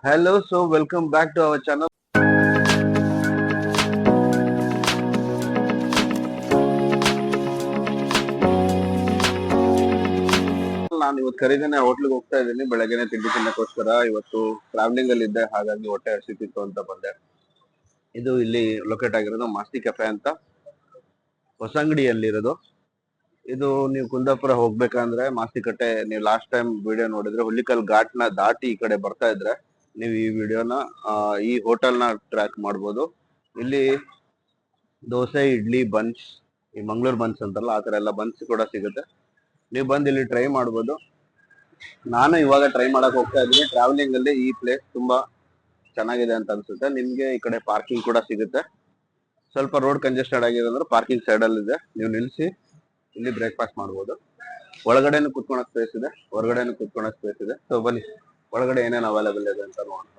Hello, so welcome back to our channel. ನಾನು ಇವತ್ತು ಕರೀದೇನೆ ಹೋಟ್ಲಿಗೆ ಹೋಗ್ತಾ ಇದ್ದೀನಿ. ಬೆಳಗ್ಗೆನೆ ತಿಂಡಿ ತಿನ್ನಕ್ಕೋಸ್ಕರ ಇವತ್ತು ಟ್ರಾವೆಲಿಂಗ್ ಅಲ್ಲಿ ಇದ್ದೆ, ಹಾಗಾಗಿ ಹೊಟ್ಟೆ ಹಸಿತಿತ್ತು ಅಂತ ಬಂದೆ. ಇದು ಇಲ್ಲಿ ಲೊಕೇಟ್ ಆಗಿರೋದು ಮಾಸ್ತಿ ಕೆಫೆ ಅಂತ, ಹೊಸಂಗಡಿಯಲ್ಲಿರೋದು. ಇದು ನೀವು ಕುಂದಾಪುರ ಹೋಗ್ಬೇಕಂದ್ರೆ ಮಾಸ್ತಿಕಟ್ಟೆ, ನೀವು ಲಾಸ್ಟ್ ಟೈಮ್ ವಿಡಿಯೋ ನೋಡಿದ್ರೆ ಹುಲ್ಲಿಕಲ್ ಘಾಟ್ ನ ದಾಟಿ ಈ ಕಡೆ ಬರ್ತಾ ಇದ್ರೆ ನೀವು ಈ ವಿಡಿಯೋನ ಈ ಹೋಟೆಲ್ ನ ಟ್ರ್ಯಾಕ್ ಮಾಡ್ಬೋದು. ಇಲ್ಲಿ ದೋಸೆ, ಇಡ್ಲಿ, ಬನ್ಸ್, ಈ ಮಂಗಳೂರು ಬನ್ಸ್ ಅಂತಲ್ಲ ಆ ತರ ಎಲ್ಲ ಬನ್ಸ್ ಕೂಡ ಸಿಗುತ್ತೆ. ನೀವು ಬಂದು ಇಲ್ಲಿ ಟ್ರೈ ಮಾಡ್ಬೋದು. ನಾನು ಇವಾಗ ಟ್ರೈ ಮಾಡಕ್ ಹೋಗ್ತಾ ಇದ್ದೀನಿ. ಟ್ರಾವೆಲಿಂಗ್ ಅಲ್ಲಿ ಈ ಪ್ಲೇಸ್ ತುಂಬಾ ಚೆನ್ನಾಗಿದೆ ಅಂತ ಅನ್ಸುತ್ತೆ. ನಿಮ್ಗೆ ಈ ಕಡೆ ಪಾರ್ಕಿಂಗ್ ಕೂಡ ಸಿಗುತ್ತೆ. ಸ್ವಲ್ಪ ರೋಡ್ ಕಂಜೆಸ್ಟೆಡ್ ಆಗಿದೆ ಅಂದ್ರೆ ಪಾರ್ಕಿಂಗ್ ಸೈಡ್ ಅಲ್ಲಿ ಇದೆ, ನೀವು ನಿಲ್ಸಿ ಇಲ್ಲಿ ಬ್ರೇಕ್ಫಾಸ್ಟ್ ಮಾಡ್ಬೋದು. ಒಳಗಡೆನು ಕುತ್ಕೊಳಕ್ ಸ್ಪೇಸ್ ಇದೆ, ಹೊರಗಡೆನು ಕುತ್ಕೊಳಕ್ ಸ್ಪೇಸ್ ಇದೆ. ಸೊ ಬನ್ನಿ ಒಳಗಡೆ ಏನೇನು ಅವೈಲೇಬಲ್ ಇದೆ ಅಂತ ನೋಡೋಣ.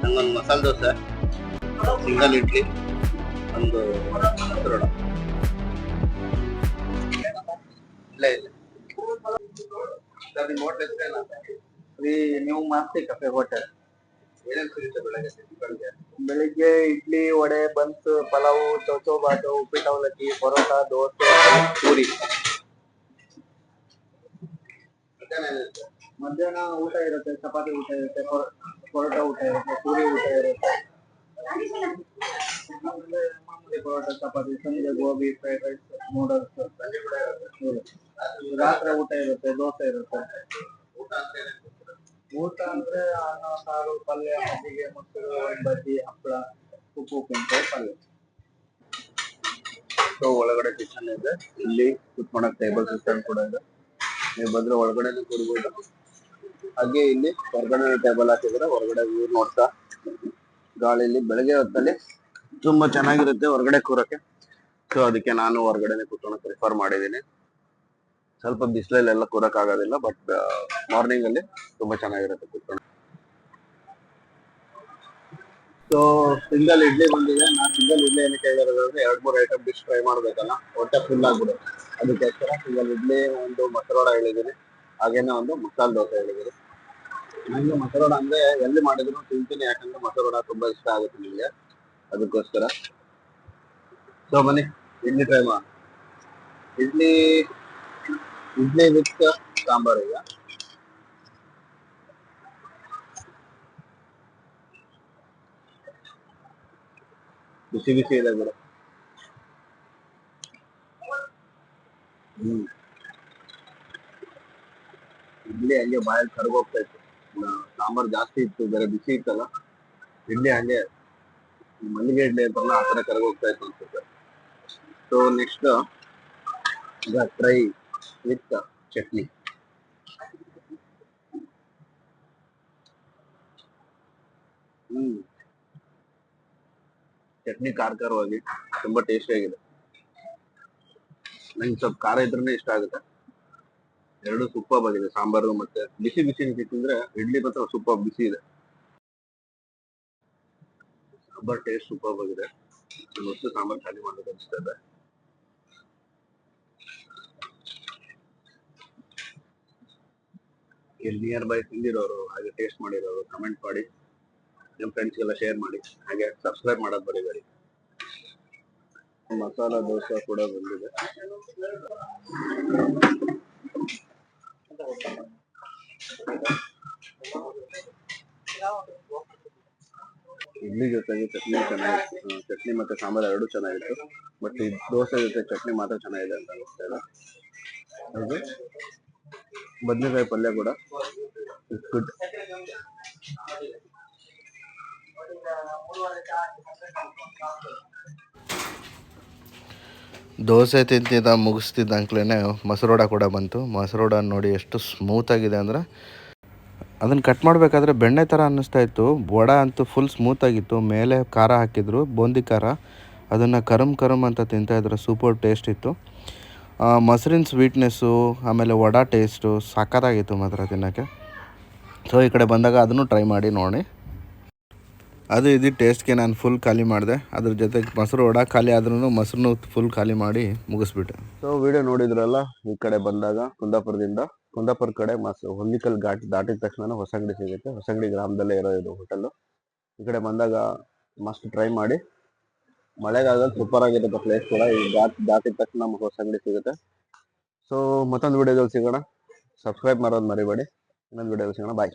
ನಂಗೊಂದು ಮಸಾಲೆ ದೋಸೆ, ಸಿಂಗಲ್ ಇಡ್ಲಿ, ಒಂದು ಮೊಸರು ವಡ. ಇಲ್ಲ ಇಲ್ಲ ನಿಮ್ಮ ಹೋಟೆಲ್ ಹೆಸರೇನಾ? New Masti cafe hotel. ಏನೇನು ಸಿಗುತ್ತೆ ಬೆಳಗ್ಗೆ? ಬೆಳಿಗ್ಗೆ ಇಡ್ಲಿ, ವಡೆ, ಬನ್ಸ್, ಪಲಾವು, ಚೌಚೌಬಾತು, ಉಪ್ಪಿಟ್ಟು ಅವಲಕ್ಕಿ, ಪರೋಟ, ದೋಸೆ, ಪೂರಿ. ಮಧ್ಯಾಹ್ನ ಊಟ ಇರುತ್ತೆ, ಚಪಾತಿ ಊಟ ಇರುತ್ತೆ, ಪರೋಟ ಊಟ ಇರುತ್ತೆ, ಪೂರಿ ಊಟ ಇರುತ್ತೆ. ಆಮೇಲೆ ಮಾಮೂಲಿ ಪರೋಟ, ಚಪಾತಿ, ಸಂಜೆ ಗೋಬಿ, ಫ್ರೈಡ್ ರೈಸ್, ನೂಡಲ್ಸ್. ರಾತ್ರಿ ಊಟ ಇರುತ್ತೆ, ದೋಸೆ ಇರುತ್ತೆ. ಊಟ ಅಂದ್ರೆ ಅನ್ನ, ಸಾರು, ಪಲ್ಯ, ಮಜ್ಜಿಗೆ, ಮೊಸರು, ಬಜ್ಜಿ, ಹಪ್ಪಳ, ಉಪ್ಪು, ಉಪ್ಪಿನಕಾಯಿ, ಪಲ್ಯ. ಸೊ ಒಳಗಡೆ ಕಿಚನ್ ಇದೆ, ಇಲ್ಲಿ ಕುತ್ಕೊಳಕ್ ಟೇಬಲ್ ಸಿಸ್ಟಮ್ ಕೂಡ ಇದೆ. ನೀವು ಬಂದ್ರೆ ಒಳಗಡೆನೂ ಕೂರ್ಬೋದು. ಹಾಗೆ ಇಲ್ಲಿ ಹೊರಗಡೆ ಟೇಬಲ್ ಹಾಕಿದ್ರೆ ಹೊರಗಡೆ ವ್ಯೂ ನೋಡ್ತಾ ಗಾಳಿಲಿ ಬೆಳಗ್ಗೆ ಹೊತ್ತಲ್ಲಿ ತುಂಬಾ ಚೆನ್ನಾಗಿರುತ್ತೆ ಹೊರಗಡೆ ಕೂರಕ್ಕೆ. ಸೊ ಅದಕ್ಕೆ ನಾನು ಹೊರಗಡೆನೆ ಕೂತ್ಕೊಳಕ್ ಪ್ರಿಫರ್ ಮಾಡಿದ್ದೀನಿ. ಸ್ವಲ್ಪ ಬಿಸಿಲಲ್ಲೆಲ್ಲ ಕೂರಕ್ ಆಗೋದಿಲ್ಲ, ಬಟ್ ಮಾರ್ನಿಂಗ್ ಅಲ್ಲಿ ತುಂಬಾ ಚೆನ್ನಾಗಿರುತ್ತೆ ಕೂತ್ಕೊಂಡು. ಸೊ ಸಿಂಗಲ್ ಇಡ್ಲಿ ಬಂದಿದೆ. ನಾನು ಸಿಂಗಲ್ ಇಡ್ಲಿ ಏನಕ್ಕೆ ಹೇಳಿರೋದಂದ್ರೆ 2-3 ಐಟಮ್ ಡಿಶ್ ಟ್ರೈ ಮಾಡ್ಬೇಕಲ್ಲ, ಹೊಟ್ಟೆ ಫುಲ್ ಆಗ್ಬಿಡುತ್ತೆ. ಅದಕ್ಕೋಸ್ಕರ ಸಿಂಗಲ್ ಇಡ್ಲಿ, ಒಂದು ಮೊಸರು ವಡ ಹೇಳಿದ್ದೀನಿ, ಹಾಗೇನೆ ಒಂದು ಮಸಾಲೆ ದೋಸೆ ಹೇಳಿದ್ದೀನಿ. ನನಗೆ ಮೊಸರು ವಡ ಅಂದ್ರೆ ಎಲ್ಲಿ ಮಾಡಿದ್ರು ತಿಂತೀನಿ, ಯಾಕಂದ್ರೆ ಮೊಸರು ವಡ ತುಂಬಾ ಇಷ್ಟ ಆಗುತ್ತೆ ನಿಮಗೆ, ಅದಕ್ಕೋಸ್ಕರ. ಸೊ ಬನ್ನಿ ಇಡ್ಲಿ ಟ್ರೈ ಮಾಡೋಣ. ಇಡ್ಲಿ ವಿತ್ ಸಾಂಬಾರ್. ಈಗ ಬಿಸಿ ಬಿಸಿ ಇದೆ ಬಿಡು. ಇಡ್ಲಿ ಹಂಗೆ ಬಾಯಲ್ಲಿ ಕರ್ಗೋಗ್ತಾ ಇತ್ತು. ಸಾಂಬಾರ್ ಜಾಸ್ತಿ ಇತ್ತು, ಬೇರೆ ಬಿಸಿ ಇತ್ತಲ್ಲ, ಇಡ್ಲಿ ಹಂಗೆ ಮಲ್ಲಿಗೆ ಇಡ್ಲಿ ಅಂತಾರಲ್ಲ ಆ ತರ ಕರ್ಗೋಗ್ತಾ ಇತ್ತು ಅನ್ಸುತ್ತೆ. ಸೊ ನೆಕ್ಸ್ಟ್ ಈಗ ಟ್ರೈ ವಿತ್ ಚಟ್ನಿ. ಚಟ್ನಿ ಖಾರವಾಗಿ ತುಂಬಾ ಟೇಸ್ಟಿ ಆಗಿದೆ. ನಂಗೆ ಸ್ವಲ್ಪ ಖಾರ ಇದ್ರೇನೆ ಇಷ್ಟ ಆಗುತ್ತೆ. ಎರಡು ಸೂಪರ್ ಆಗಿದೆ, ಸಾಂಬಾರು ಮತ್ತೆ ಬಿಸಿ ಬಿಸಿ ತಿಂದ್ರೆ ಇಡ್ಲಿ ಮಾತ್ರ ಸೂಪರ್ ಬಿಸಿ ಇದೆ. ಸಾಂಬಾರ್ ಟೇಸ್ಟ್ ಸೂಪರ್ ಆಗಿದೆ. ಮೊದಲು ಸಾಂಬಾರ್ ಖಾಲಿ ಮಾಡೋದು ಅನಿಸ್ತಾ ಇದೆ. ಇಲ್ಲಿ ನಿಯರ್ ಬೈ ತಿಂದಿರೋರು ಹಾಗೆ ಟೇಸ್ಟ್ ಮಾಡಿರೋರು ಕಮೆಂಟ್ ಮಾಡಿ, ನಿಮ್ಮ ಫ್ರೆಂಡ್ಸ್ಗೆಲ್ಲ ಶೇರ್ ಮಾಡಿ, ಹಾಗೆ ಸಬ್ಸ್ಕ್ರೈಬ್ ಮಾಡೋದು ಬರೀಬೇಡಿ. ಮಸಾಲಾ ದೋಸೆ ಕೂಡ ಬಂದಿದೆ. ಇಡ್ಲಿ ಜೊತೆಗೆ ಚಟ್ನಿ ಚೆನ್ನಾಗಿತ್ತು, ಚಟ್ನಿ ಮತ್ತು ಸಾಂಬಾರು ಎರಡೂ ಚೆನ್ನಾಗಿತ್ತು. ಬಟ್ ಈ ದೋಸೆ ಜೊತೆ ಚಟ್ನಿ ಮಾತ್ರ ಚೆನ್ನಾಗಿದೆ ಅಂತ ಅನಿಸ್ತಾ ಇದೆ. ಅದು ಬದನೆಕಾಯಿ ಪಲ್ಯ ಕೂಡ ಇಟ್ಸ್ ಗುಡ್. ದೋಸೆ ತಿಂತಿದ್ದ ಮುಗಿಸ್ತಿದ್ದಂಕ್ಲೇ ಮೊಸರೋಡ ಕೂಡ ಬಂತು. ಮೊಸರೋಡ ನೋಡಿ ಎಷ್ಟು ಸ್ಮೂತಾಗಿದೆ ಅಂದರೆ ಅದನ್ನು ಕಟ್ ಮಾಡಬೇಕಾದ್ರೆ ಬೆಣ್ಣೆ ಥರ ಅನ್ನಿಸ್ತಾ ಇತ್ತು. ವಡ ಅಂತೂ ಫುಲ್ ಸ್ಮೂತಾಗಿತ್ತು. ಮೇಲೆ ಖಾರ ಹಾಕಿದ್ರು, ಬೂಂದಿ ಖಾರ. ಅದನ್ನು ಕರಮ್ ಅಂತ ತಿಂತಾಯಿದ್ರು. ಸೂಪರ್ ಟೇಸ್ಟ್ ಇತ್ತು. ಮೊಸರಿನ ಸ್ವೀಟ್ನೆಸ್ಸು, ಆಮೇಲೆ ವಡ ಟೇಸ್ಟು ಸಖತ್ತಾಗಿತ್ತು ಮಾತ್ರ ತಿನ್ನೋಕ್ಕೆ. ಸೊ ಈ ಕಡೆ ಬಂದಾಗ ಅದನ್ನು ಟ್ರೈ ಮಾಡಿ ನೋಡಿ. ಅದು ಇದು ಟೇಸ್ಟ್ಗೆ ನಾನು ಫುಲ್ ಖಾಲಿ ಮಾಡಿದೆ. ಅದ್ರ ಜೊತೆಗೆ ಮೊಸರು ವಡ ಖಾಲಿ ಆದ್ರೂ ಮೊಸರನ್ನು ಫುಲ್ ಖಾಲಿ ಮಾಡಿ ಮುಗಿಸ್ಬಿಟ್ಟೆ. ಸೊ ವಿಡಿಯೋ ನೋಡಿದ್ರಲ್ಲ, ಈ ಕಡೆ ಬಂದಾಗ ಕುಂದಾಪುರ ಕಡೆ ಹೊನ್ನಿಕಲ್ ಘಾಟ್ ದಾಟಿದ ತಕ್ಷಣ ಹೊಸಂಗಡಿ ಸಿಗುತ್ತೆ. ಹೊಸಂಗಡಿ ಗ್ರಾಮದಲ್ಲೇ ಇರೋ ಇದು ಹೋಟೆಲ್ಲು. ಈ ಕಡೆ ಬಂದಾಗ ಮಸ್ಟ್ ಟ್ರೈ ಮಾಡಿ. ಮಳೆಗಾಲದಲ್ಲಿ ಸೂಪರ್ ಆಗಿರುತ್ತೆ ಪ್ಲೇಸ್ ಕೂಡ. ಈ ಘಾಟ್ ದಾಟಿದ ತಕ್ಷಣ ನಮ್ಗೆ ಹೊಸಂಗಡಿ ಸಿಗುತ್ತೆ. ಸೊ ಮತ್ತೊಂದು ವಿಡಿಯೋದಲ್ಲಿ ಸಿಗೋಣ. ಸಬ್ಸ್ಕ್ರೈಬ್ ಮಾಡೋದು ಮರಿಬೇಡಿ. ಇನ್ನೊಂದು ವಿಡಿಯೋದಲ್ಲಿ ಸಿಗೋಣ. ಬಾಯ್.